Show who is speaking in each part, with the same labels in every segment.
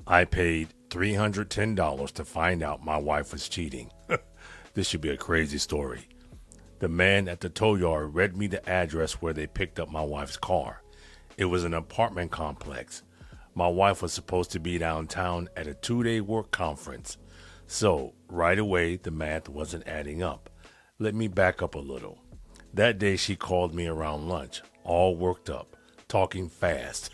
Speaker 1: I paid $310 to find out my wife was cheating. This should be a crazy story. The man at the tow yard read me the address where they picked up my wife's car. It was an apartment complex. My wife was supposed to be downtown at a 2-day work conference. So, right away, the math wasn't adding up. Let me back up a little. That day, she called me around lunch, all worked up, talking fast.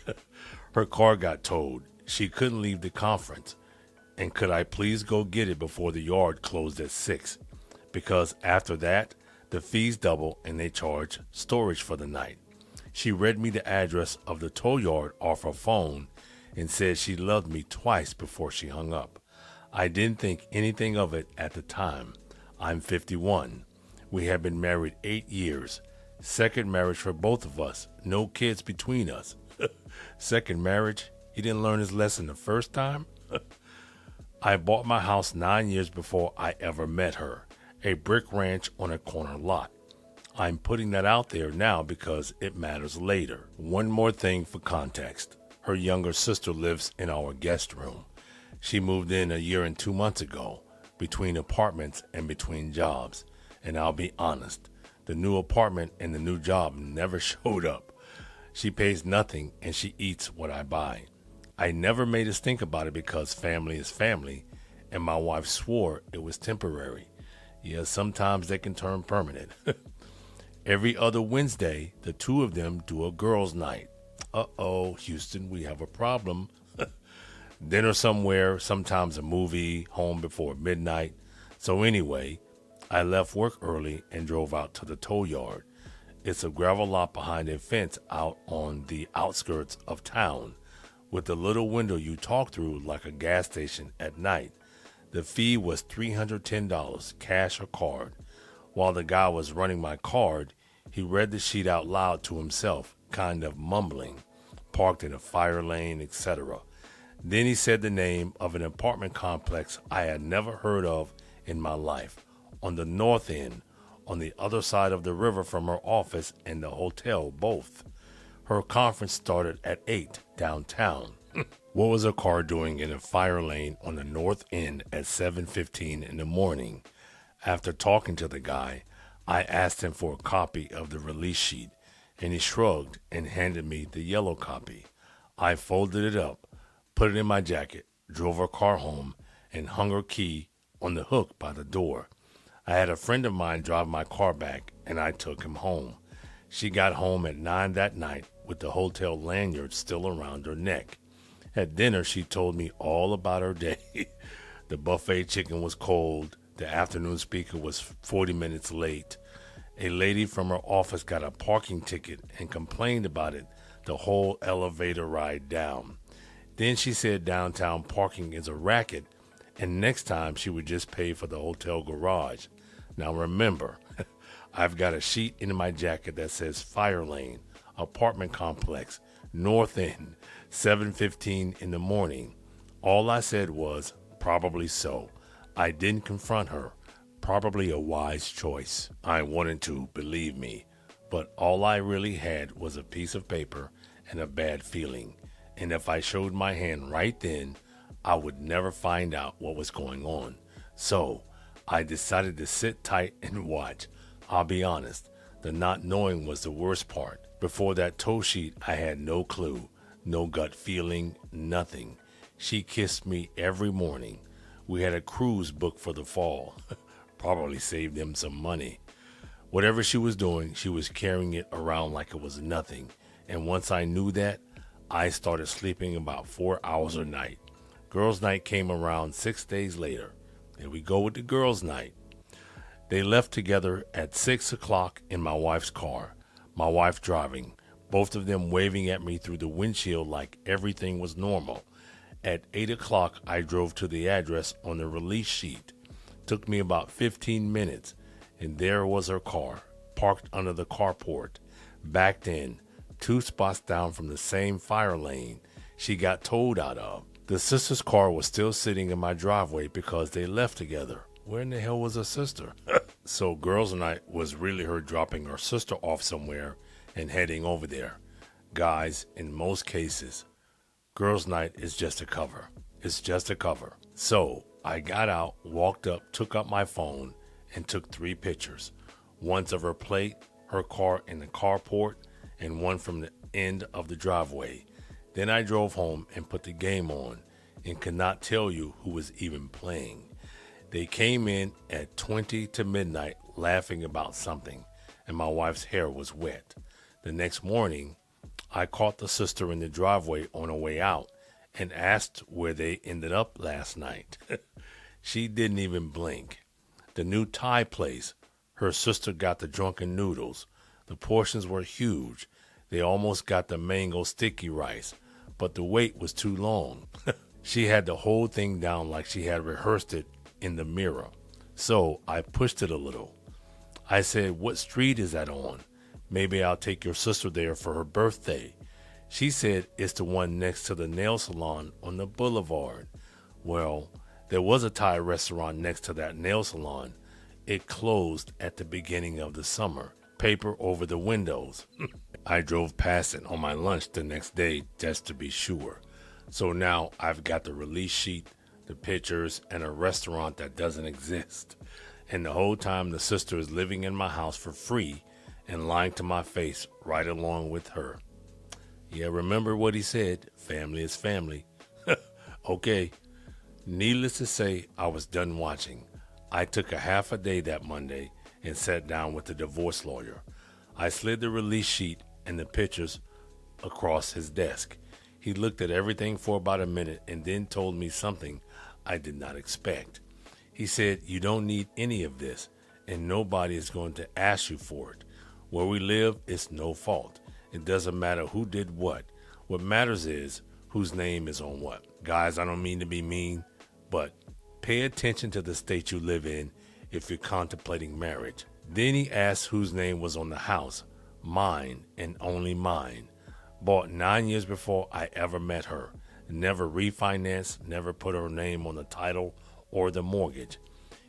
Speaker 1: Her car got towed. She couldn't leave the conference. And could I please go get it before the yard closed at 6? Because after that, the fees double and they charge storage for the night. She read me the address of the tow yard off her phone and said she loved me twice before she hung up. I didn't think anything of it at the time. I'm 51. We have been married 8 years. Second marriage for both of us. No kids between us. Second marriage? He didn't learn his lesson the first time? I bought my house 9 years before I ever met her. A brick ranch on a corner lot. I'm putting that out there now because it matters later. One more thing for context. Her younger sister lives in our guest room. She moved in a year and 2 months ago, between apartments and between jobs. And I'll be honest, the new apartment and the new job never showed up. She pays nothing and she eats what I buy. I never made us think about it because family is family, and my wife swore it was temporary. Yeah, sometimes they can turn permanent. Every other Wednesday, the two of them do a girls' night. Uh-oh, Houston, we have a problem. Dinner somewhere, sometimes a movie, home before midnight. So anyway, I left work early and drove out to the tow yard. It's a gravel lot behind a fence out on the outskirts of town, with a little window you talk through like a gas station at night. The fee was $310, cash or card. While the guy was running my card, he read the sheet out loud to himself, kind of mumbling, parked in a fire lane, etc. Then he said the name of an apartment complex I had never heard of in my life, on the north end, on the other side of the river from her office and the hotel, both. Her conference started at 8 downtown. What was her car doing in a fire lane on the north end at 7:15 in the morning? After talking to the guy, I asked him for a copy of the release sheet, and he shrugged and handed me the yellow copy. I folded it up, put it in my jacket, drove her car home, and hung her key on the hook by the door. I had a friend of mine drive my car back, and I took him home. She got home at 9 that night with the hotel lanyard still around her neck. At dinner, she told me all about her day. The buffet chicken was cold. The afternoon speaker was 40 minutes late. A lady from her office got a parking ticket and complained about it the whole elevator ride down. Then she said downtown parking is a racket, and next time she would just pay for the hotel garage. Now remember, I've got a sheet in my jacket that says fire lane, apartment complex, north end, 7:15 in the morning. All I said was, probably so. I didn't confront her. Probably a wise choice. I wanted to, believe me. But all I really had was a piece of paper and a bad feeling. And if I showed my hand right then, I would never find out what was going on. So I decided to sit tight and watch. I'll be honest, the not knowing was the worst part. Before that tow sheet, I had no clue, no gut feeling, nothing. She kissed me every morning. We had a cruise booked for the fall. Probably saved them some money. Whatever she was doing, she was carrying it around like it was nothing. And once I knew that, I started sleeping about 4 hours a night. Girls' night came around 6 days later. There we go with the girls' night. They left together at 6 o'clock in my wife's car. My wife driving, both of them waving at me through the windshield like everything was normal. At 8 o'clock, I drove to the address on the release sheet. Took me about 15 minutes, and there was her car, parked under the carport, backed in, 2 spots down from the same fire lane she got towed out of. The sister's car was still sitting in my driveway because they left together. Where in the hell was her sister? So girls' night was really her dropping her sister off somewhere and heading over there. Guys, in most cases, girls' night is just a cover. It's just a cover. So I got out, walked up, took up my phone, and took 3 pictures. One of her plate, her car in the carport, and one from the end of the driveway. Then I drove home and put the game on and could not tell you who was even playing. They came in at 20 to midnight laughing about something, and my wife's hair was wet. The next morning, I caught the sister in the driveway on her way out and asked where they ended up last night. She didn't even blink. The new Thai place, her sister got the drunken noodles. The portions were huge. They almost got the mango sticky rice, but the wait was too long. She had the whole thing down like she had rehearsed it in the mirror. So I pushed it a little. I said, "What street is that on? Maybe I'll take your sister there for her birthday." She said it's the one next to the nail salon on the boulevard. Well, there was a Thai restaurant next to that nail salon. It closed at the beginning of the summer. Paper over the windows. I drove past it on my lunch the next day just to be sure. So now I've got the release sheet, the pictures, and a restaurant that doesn't exist. And the whole time the sister is living in my house for free and lying to my face right along with her. Yeah, remember what he said, family is family. Okay. Needless to say, I was done watching. I took a half a day that Monday and sat down with the divorce lawyer. I slid the release sheet and the pictures across his desk. He looked at everything for about a minute and then told me something I did not expect. He said, "You don't need any of this, and nobody is going to ask you for it. Where we live, it's no fault. It doesn't matter who did what. What matters is whose name is on what." Guys, I don't mean to be mean, but pay attention to the state you live in if you're contemplating marriage. Then he asked whose name was on the house. Mine and only mine. Bought 9 years before I ever met her. Never refinanced, never put her name on the title or the mortgage.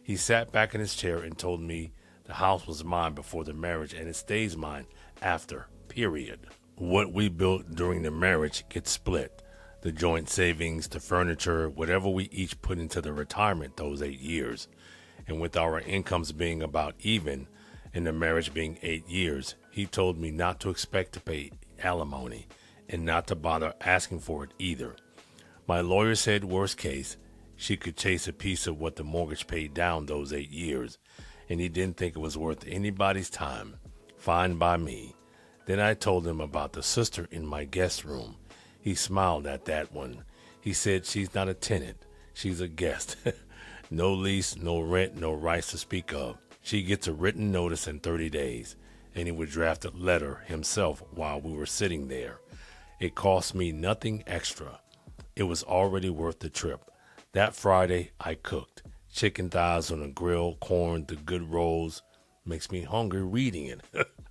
Speaker 1: He sat back in his chair and told me the house was mine before the marriage and it stays mine after, period. What we built during the marriage gets split. The joint savings, the furniture, whatever we each put into the retirement those 8 years. And with our incomes being about even and the marriage being 8 years, he told me not to expect to pay alimony and not to bother asking for it either. My lawyer said worst case, she could chase a piece of what the mortgage paid down those 8 years, and he didn't think it was worth anybody's time. Fine by me. Then I told him about the sister in my guest room. He smiled at that one. He said she's not a tenant. She's a guest. No lease, no rent, no rights to speak of. She gets a written notice in 30 days, and he would draft a letter himself while we were sitting there. It cost me nothing extra. It was already worth the trip. That Friday, I cooked. Chicken thighs on a grill, corn, the good rolls. Makes me hungry reading it.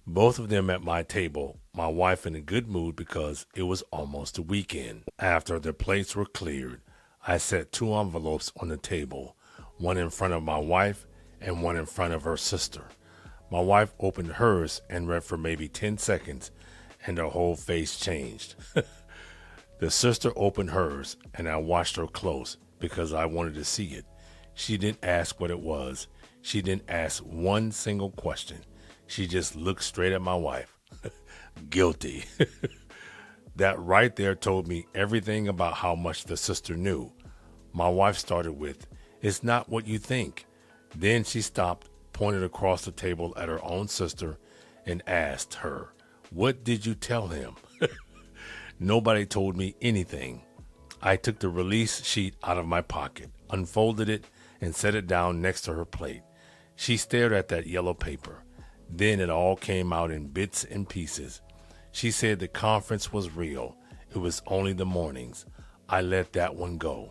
Speaker 1: Both of them at my table, my wife in a good mood because it was almost the weekend. After the plates were cleared, I set 2 envelopes on the table, one in front of my wife and one in front of her sister. My wife opened hers and read for maybe 10 seconds, and her whole face changed. The sister opened hers, and I watched her close because I wanted to see it. She didn't ask what it was. She didn't ask one single question. She just looked straight at my wife. Guilty. That right there told me everything about how much the sister knew. My wife started with, "It's not what you think." Then she stopped, pointed across the table at her own sister, and asked her, "What did you tell him?" Nobody told me anything. I took the release sheet out of my pocket, unfolded it, and set it down next to her plate. She stared at that yellow paper. Then it all came out in bits and pieces. She said the conference was real. It was only the mornings. I let that one go.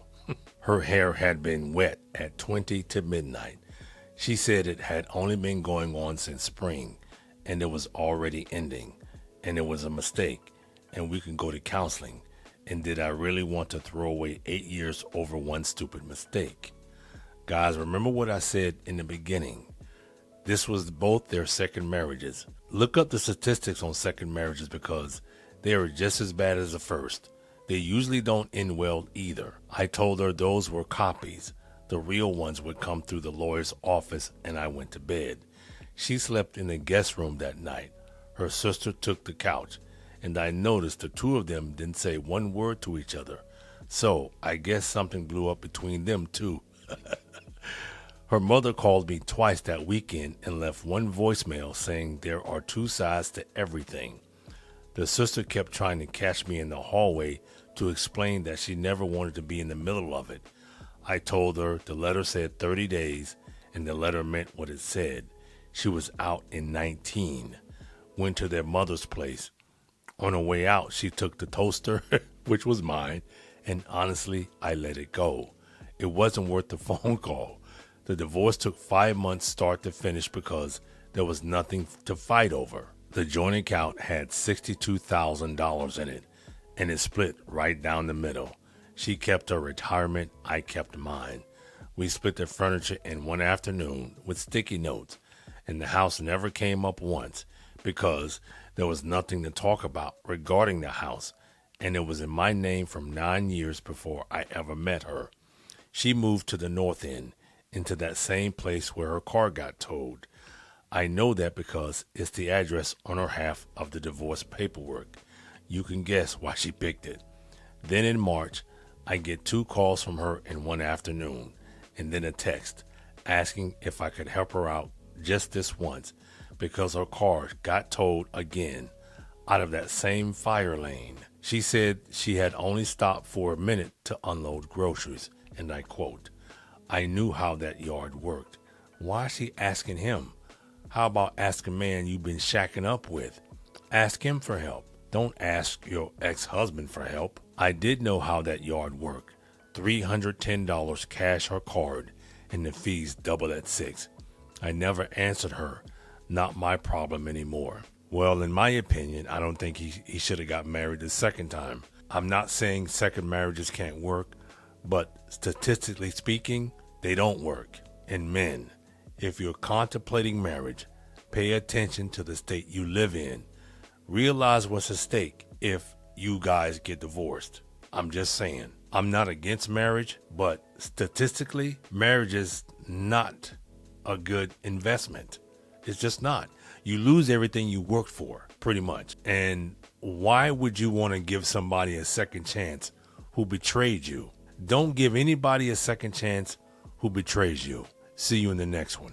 Speaker 1: Her hair had been wet at 20 to midnight. She said it had only been going on since spring, and it was already ending, and it was a mistake, and we can go to counseling. And did I really want to throw away 8 years over one stupid mistake? Guys, remember what I said in the beginning. This was both their second marriages. Look up the statistics on second marriages because they are just as bad as the first. They usually don't end well either. I told her those were copies. The real ones would come through the lawyer's office, and I went to bed. She slept in the guest room that night. Her sister took the couch, and I noticed the two of them didn't say one word to each other. So I guess something blew up between them too. Her mother called me twice that weekend and left one voicemail saying there are two sides to everything. The sister kept trying to catch me in the hallway to explain that she never wanted to be in the middle of it. I told her the letter said 30 days, and the letter meant what it said. She was out in 19. Went to their mother's place. On her way out, she took the toaster, which was mine, and honestly, I let it go. It wasn't worth the phone call. The divorce took 5 months start to finish because there was nothing to fight over. The joint account had $62,000 in it, and it split right down the middle. She kept her retirement, I kept mine. We split the furniture in one afternoon with sticky notes, and the house never came up once because there was nothing to talk about regarding the house, and it was in my name from 9 years before I ever met her. She moved to the north end, into that same place where her car got towed. I know that because it's the address on her half of the divorce paperwork. You can guess why she picked it. Then in March, I get 2 calls from her in one afternoon, and then a text asking if I could help her out just this once because her car got towed again out of that same fire lane. She said she had only stopped for a minute to unload groceries, and I quote, "I knew how that yard worked. Why is she asking him? How about asking a man you've been shacking up with? Ask him for help. Don't ask your ex-husband for help." I did know how that yard worked. $310 cash or card, and the fees doubled at 6. I never answered her. Not my problem anymore. Well, in my opinion, I don't think he should have got married the second time. I'm not saying second marriages can't work, but statistically speaking, they don't work. And men, if you're contemplating marriage, pay attention to the state you live in. Realize what's at stake if you guys get divorced. I'm just saying. I'm not against marriage, but statistically, marriage is not a good investment. It's just not. You lose everything you worked for, pretty much. And why would you want to give somebody a second chance who betrayed you? Don't give anybody a second chance who betrays you. See you in the next one.